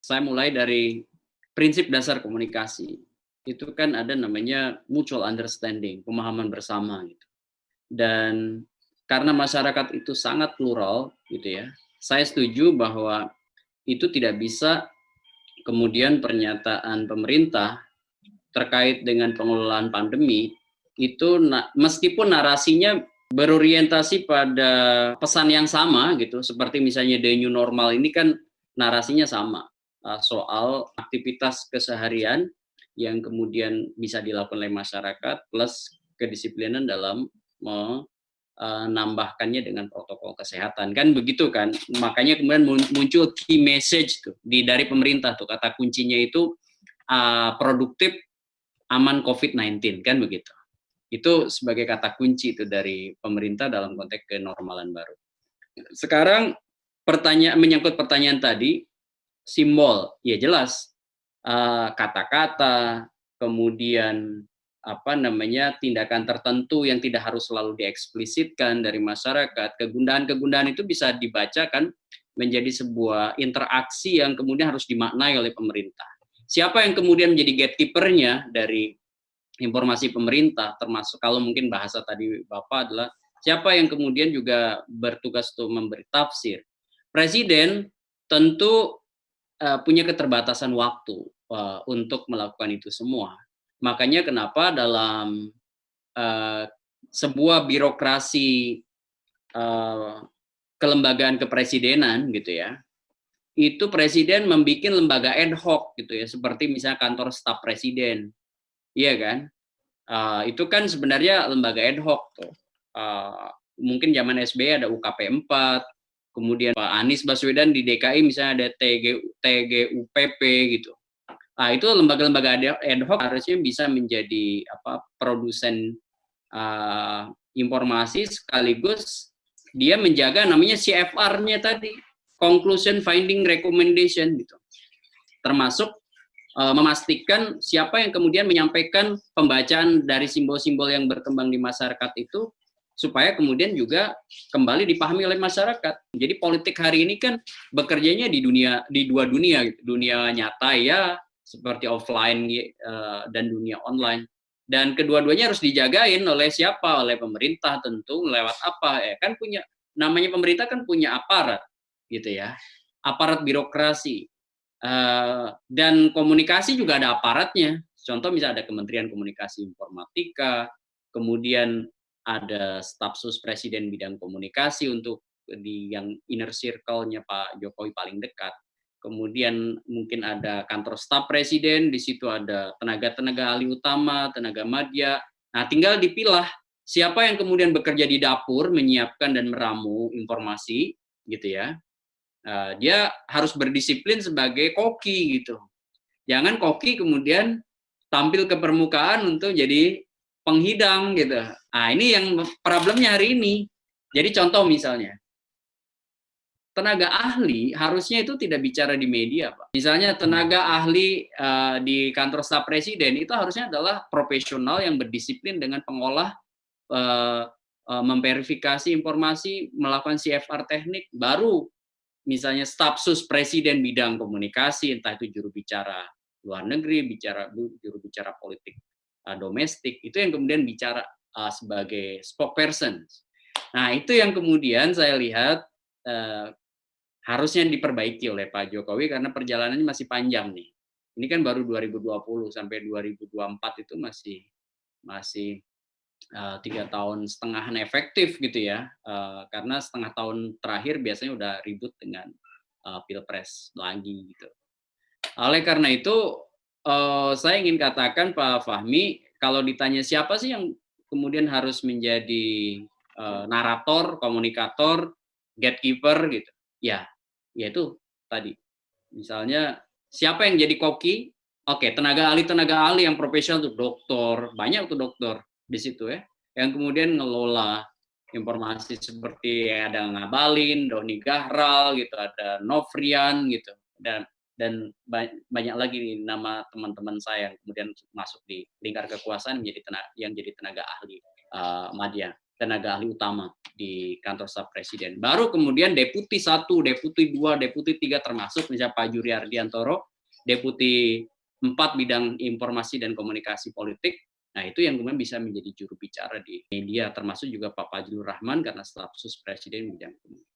Saya mulai dari prinsip dasar komunikasi. Itu kan ada namanya mutual understanding, pemahaman bersama gitu. Dan karena masyarakat itu sangat plural gitu ya, saya setuju bahwa itu tidak bisa kemudian pernyataan pemerintah terkait dengan pengelolaan pandemi itu meskipun narasinya berorientasi pada pesan yang sama gitu, seperti misalnya the new normal ini kan narasinya sama, soal aktivitas keseharian yang kemudian bisa dilakukan oleh masyarakat plus kedisiplinan dalam menambahkannya dengan protokol kesehatan, kan begitu kan. Makanya kemudian muncul key message tuh dari pemerintah tuh, kata kuncinya itu produktif, aman COVID-19, kan begitu. Itu sebagai kata kunci itu dari pemerintah dalam konteks kenormalan baru. Sekarang menyangkut pertanyaan tadi, simbol, ya jelas kata-kata, kemudian tindakan tertentu yang tidak harus selalu dieksplisitkan dari masyarakat, kegundahan-kegundahan itu bisa dibacakan menjadi sebuah interaksi yang kemudian harus dimaknai oleh pemerintah. Siapa yang kemudian menjadi gatekeeper-nya dari informasi pemerintah, termasuk kalau mungkin bahasa tadi Bapak adalah siapa yang kemudian juga bertugas untuk memberi tafsir. Presiden tentu punya keterbatasan waktu untuk melakukan itu semua. Makanya kenapa dalam sebuah birokrasi kelembagaan kepresidenan gitu ya, itu presiden membuat lembaga ad hoc gitu ya, seperti misalnya kantor staf presiden, iya kan? Itu kan sebenarnya lembaga ad hoc tuh. Mungkin zaman SBY ada UKP 4, kemudian Pak Anies Baswedan di DKI misalnya ada TGUPP gitu. Itu lembaga-lembaga ad hoc harusnya bisa menjadi produsen informasi sekaligus dia menjaga namanya CFR-nya tadi, conclusion finding recommendation gitu. Termasuk memastikan siapa yang kemudian menyampaikan pembacaan dari simbol-simbol yang berkembang di masyarakat itu supaya kemudian juga kembali dipahami oleh masyarakat. Jadi politik hari ini kan bekerjanya di dua dunia gitu. Dunia nyata ya seperti offline dan dunia online. Dan kedua-duanya harus dijagain oleh siapa? Oleh pemerintah tentu lewat apa? Kan punya namanya pemerintah kan punya aparat gitu ya. Aparat birokrasi. Dan komunikasi juga ada aparatnya. Contoh misalnya ada Kementerian Komunikasi Informatika, kemudian ada staf sus presiden bidang komunikasi untuk di yang inner circle-nya Pak Jokowi paling dekat. Kemudian mungkin ada kantor staf presiden, di situ ada tenaga-tenaga ahli utama, tenaga madya. Nah, tinggal dipilah siapa yang kemudian bekerja di dapur menyiapkan dan meramu informasi gitu ya. Dia harus berdisiplin sebagai koki gitu. Jangan koki kemudian tampil ke permukaan untuk jadi penghidang gitu. Ini yang problemnya hari ini. Jadi contoh misalnya, tenaga ahli harusnya itu tidak bicara di media, Pak. Misalnya tenaga ahli di kantor staf presiden itu harusnya adalah profesional yang berdisiplin dengan pengolah, memverifikasi informasi, melakukan CFR teknik, baru misalnya staf sus presiden bidang komunikasi, entah itu juru bicara luar negeri, juru bicara politik domestik, itu yang kemudian bicara sebagai spokesperson. Nah, itu yang kemudian saya lihat harusnya diperbaiki oleh Pak Jokowi karena perjalanannya masih panjang nih. Ini kan baru 2020 sampai 2024 itu masih 3,5 tahun efektif gitu ya, karena setengah tahun terakhir biasanya udah ribut dengan pilpres lagi gitu. Oleh karena itu saya ingin katakan Pak Fahmi, kalau ditanya siapa sih yang kemudian harus menjadi narator, komunikator, gatekeeper gitu, ya itu tadi. Misalnya siapa yang jadi koki? Oke, tenaga ahli yang profesional tuh dokter, banyak tuh dokter di situ ya, yang kemudian ngelola informasi seperti ada Ngabalin, Doni Gahral gitu, ada Novrian gitu, dan banyak lagi nama teman-teman saya yang kemudian masuk di lingkar kekuasaan yang jadi tenaga ahli madya. tenaga ahli utama di kantor staf presiden. Baru kemudian deputi 1, deputi 2, deputi 3 termasuk misalnya Pak Juri Ardiantoro, deputi 4 bidang informasi dan komunikasi politik. Nah, itu yang kemudian bisa menjadi juru bicara di media, termasuk juga Pak Fajrul Rahman karena staf sus presiden bidang komunikasi.